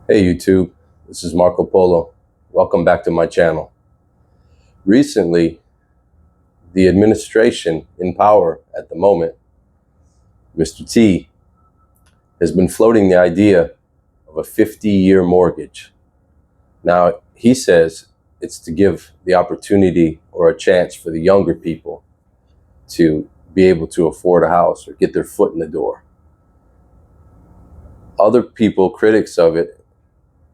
Hey YouTube, this is Marco Polo. Welcome back to my channel. Recently, the administration in power at the moment, Mr. T, has been floating the idea of a 50-year mortgage. Now, he says it's to give the opportunity or a chance for the younger people to be able to afford a house or get their foot in the door. Other people, critics of it,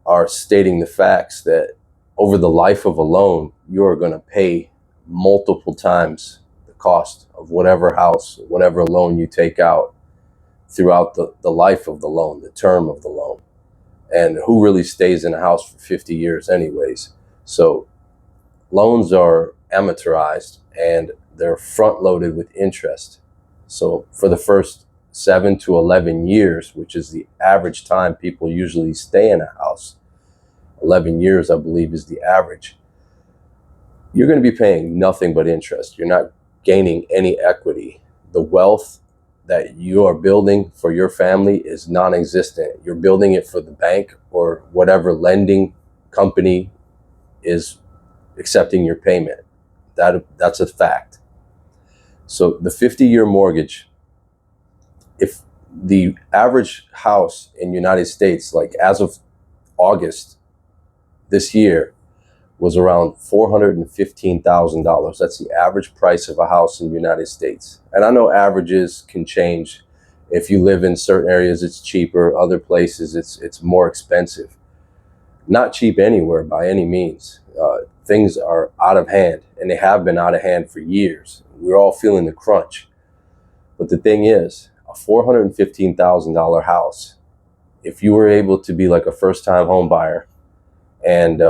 are stating the facts that over the life of a loan, you are going to pay multiple times the cost of whatever house, whatever loan you take out throughout the life of the loan, the term of the loan. And who really stays in a house for 50 years anyways? So loans are amortized and they're front loaded with interest. So for the first 7 to 11 years, which is the average time people usually stay in a house, 11 years, I believe, is the average, you're going to be paying nothing but interest. You're not gaining any equity. The wealth that you are building for your family is non-existent. You're building it for the bank or whatever lending company is accepting your payment. That's a fact. So the 50-year mortgage, if the average house in the United States, like as of August this year, was around $415,000. That's the average price of a house in the United States. And I know averages can change. If you live in certain areas, it's cheaper. Other places, it's more expensive. Not cheap anywhere by any means. Things are out of hand, and they have been out of hand for years. We're all feeling the crunch. But the thing is, a $415,000 house, if you were able to be like a first-time home buyer and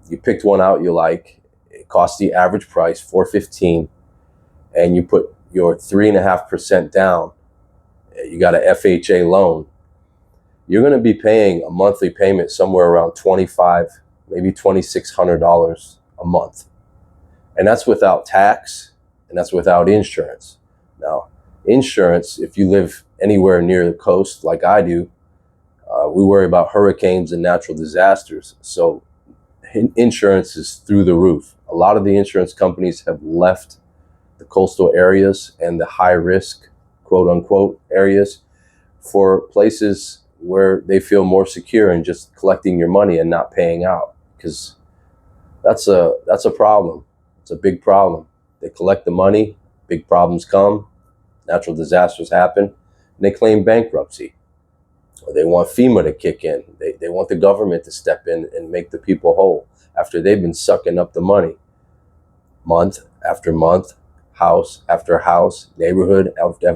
you picked one out you like, it costs the average price $415,000, and you put your 3.5% down, you got a FHA loan, you're going to be paying a monthly payment somewhere around $2,500, maybe $2,600 a month. And that's without tax, and that's without insurance. Now, insurance, if you live anywhere near the coast like I do, we worry about hurricanes and natural disasters. So insurance is through the roof. A lot of the insurance companies have left the coastal areas and the high risk, quote unquote, areas for places where they feel more secure in just collecting your money and not paying out, because that's a problem. It's a big problem. They collect the money, big problems come, natural disasters happen, and they claim bankruptcy. Or they want FEMA to kick in. They want the government to step in and make the people whole after they've been sucking up the money month after month, house after house, neighborhood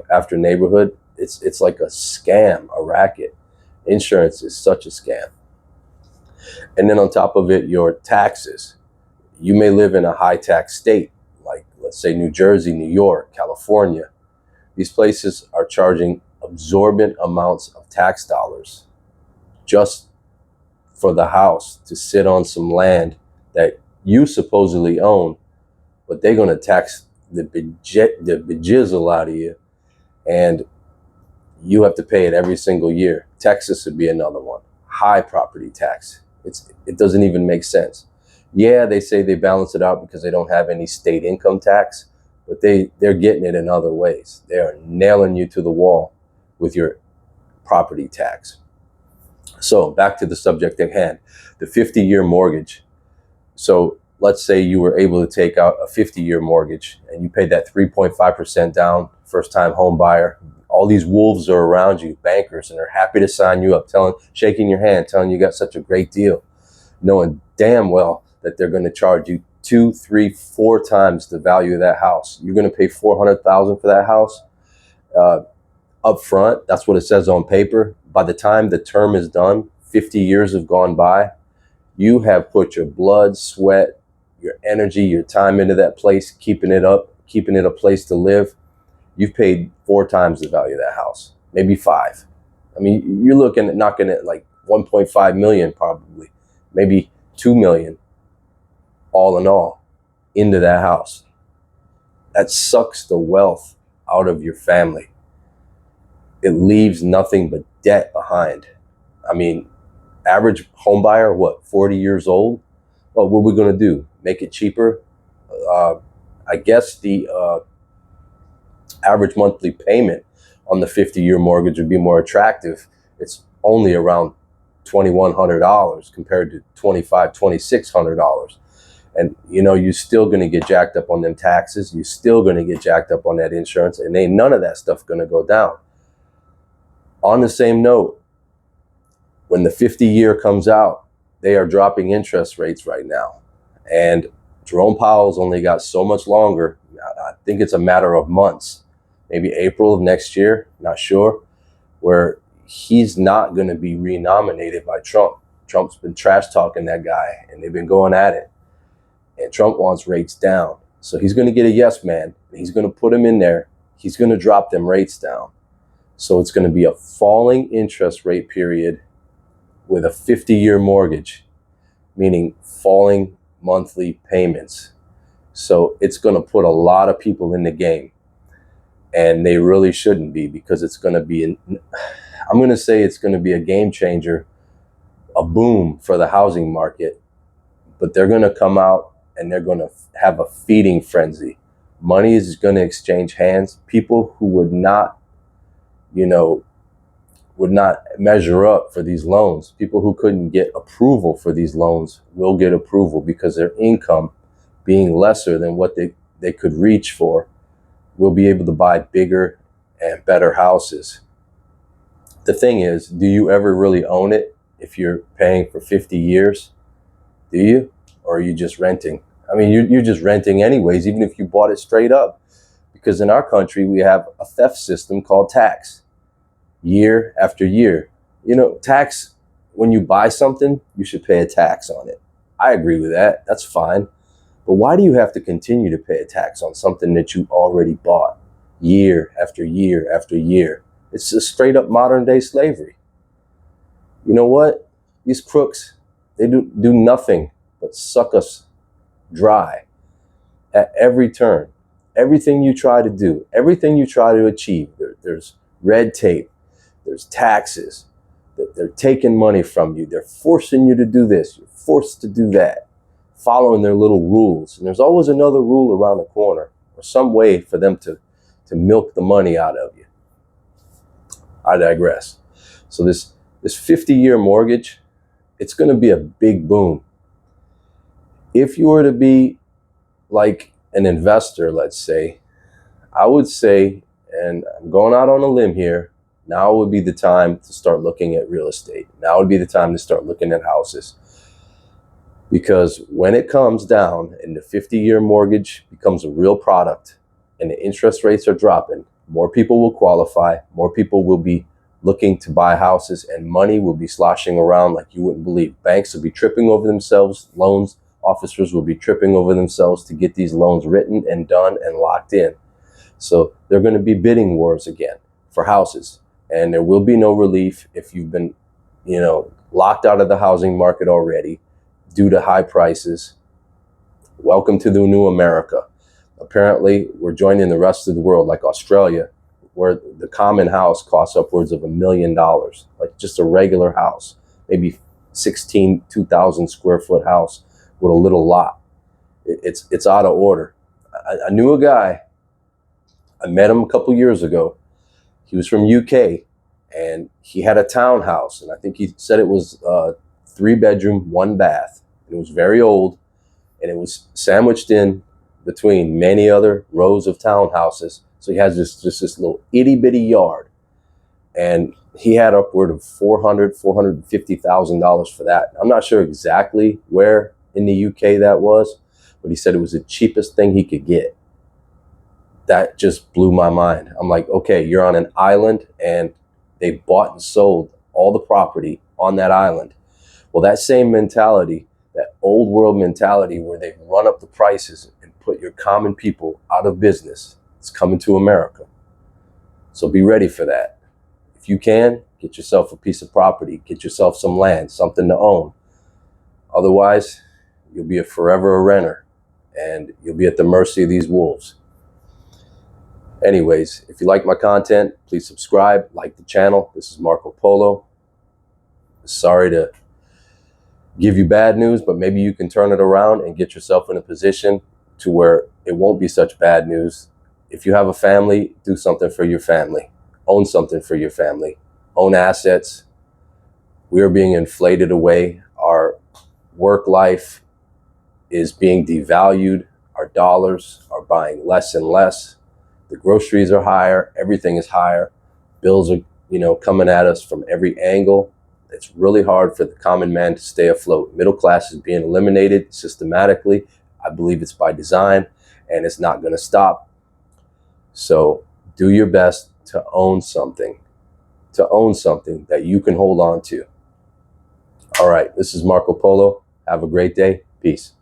after neighborhood. It's like a scam, a racket. Insurance is such a scam. And then on top of it, your taxes. You may live in a high tax state, like let's say New Jersey, New York, California. These places are charging absorbent amounts of tax dollars just for the house to sit on some land that you supposedly own, but they're going to tax the bejizzle out of you, and you have to pay it every single year. Texas would be another one. High property tax. It doesn't even make sense. Yeah, they say they balance it out because they don't have any state income tax, but they're getting it in other ways. They are nailing you to the wall with your property tax. So back to the subject at hand, the 50-year mortgage. So let's say you were able to take out a 50-year mortgage and you paid that 3.5% down, first-time home buyer. All these wolves are around you, bankers, and they're happy to sign you up, shaking your hand, telling you got such a great deal, knowing damn well that they're going to charge you 2, 3, 4 times the value of that house. You're going to pay $400,000 for that house up front. That's what it says on paper. By the time the term is done, 50 years have gone by. You have put your blood, sweat, your energy, your time into that place, keeping it up, keeping it a place to live. You've paid 4 times the value of that house, maybe 5. I mean, you're looking at knocking at like 1.5 million, probably, maybe 2 million, all in all, into that house. That sucks the wealth out of your family. It leaves nothing but debt behind. I mean, average home buyer, what, 40 years old? Well, what are we going to do? Make it cheaper? I guess the average monthly payment on the 50-year mortgage would be more attractive. It's only around $2,100 compared to $2,600. And you're still going to get jacked up on them taxes. You're still going to get jacked up on that insurance, and ain't none of that stuff going to go down. On the same note, when the 50-year comes out, they are dropping interest rates right now. And Jerome Powell's only got so much longer. I think it's a matter of months, maybe April of next year, not sure, where he's not going to be renominated by Trump. Trump's been trash talking that guy, and they've been going at it. And Trump wants rates down. So he's going to get a yes man. He's going to put him in there. He's going to drop them rates down. So it's going to be a falling interest rate period with a 50-year mortgage, meaning falling monthly payments. So it's going to put a lot of people in the game. And they really shouldn't be, because it's going to be, I'm going to say it's going to be a game changer, a boom for the housing market. But they're going to come out and they're going to have a feeding frenzy. Money is going to exchange hands. People who would not measure up for these loans, people who couldn't get approval for these loans will get approval, because their income being lesser than what they could reach for, will be able to buy bigger and better houses. The thing is, do you ever really own it if you're paying for 50 years? Do you? Or are you just renting? I mean, you're just renting anyways, even if you bought it straight up. Because in our country, we have a theft system called tax. Year after year. Tax, when you buy something, you should pay a tax on it. I agree with that. That's fine. But why do you have to continue to pay a tax on something that you already bought year after year after year? It's just straight up modern day slavery. You know what? These crooks, they do nothing but suck us dry at every turn. Everything you try to do, everything you try to achieve, there's red tape, there's taxes, they're taking money from you, they're forcing you to do this, you're forced to do that, following their little rules. And there's always another rule around the corner, or some way for them to milk the money out of you. I digress. So this 50-year mortgage, it's going to be a big boom. If you were to be like an investor, let's say, I would say, and I'm going out on a limb here, now would be the time to start looking at real estate. Now would be the time to start looking at houses. Because when it comes down and the 50-year mortgage becomes a real product and the interest rates are dropping, more people will qualify, more people will be looking to buy houses, and money will be sloshing around like you wouldn't believe. Banks will be tripping over themselves, loans officers will be tripping over themselves to get these loans written and done and locked in. So there are going to be bidding wars again for houses, and there will be no relief if you've been, locked out of the housing market already due to high prices. Welcome to the new America. Apparently, we're joining the rest of the world, like Australia, where the common house costs upwards of $1 million, like just a regular house, maybe 2,000 square foot house with a little lot. It's out of order. I knew a guy. I met him a couple years ago. He was from UK, and he had a townhouse, and I think he said it was 3-bedroom, 1 bath. And it was very old, and it was sandwiched in between many other rows of townhouses. So he has just this little itty bitty yard, and he had upward of $450,000 for that. I'm not sure exactly where in the UK that was, but he said it was the cheapest thing he could get. That just blew my mind. I'm like, okay, you're on an island, and they bought and sold all the property on that island. Well, that same mentality, that old world mentality where they run up the prices and put your common people out of business, it's coming to America. So be ready for that. If you can, get yourself a piece of property, get yourself some land, something to own. Otherwise, you'll be forever a renter, and you'll be at the mercy of these wolves. Anyways, if you like my content, please subscribe, like the channel. This is Marco Polo. Sorry to give you bad news, but maybe you can turn it around and get yourself in a position to where it won't be such bad news. If you have a family, do something for your family. Own something for your family. Own assets. We are being inflated away. Our work life is being devalued. Our dollars are buying less and less. The groceries are higher. Everything is higher. Bills are, coming at us from every angle. It's really hard for the common man to stay afloat. Middle class is being eliminated systematically. I believe it's by design, and it's not going to stop. So do your best to own something that you can hold on to. All right, this is Marco Polo. Have a great day. Peace.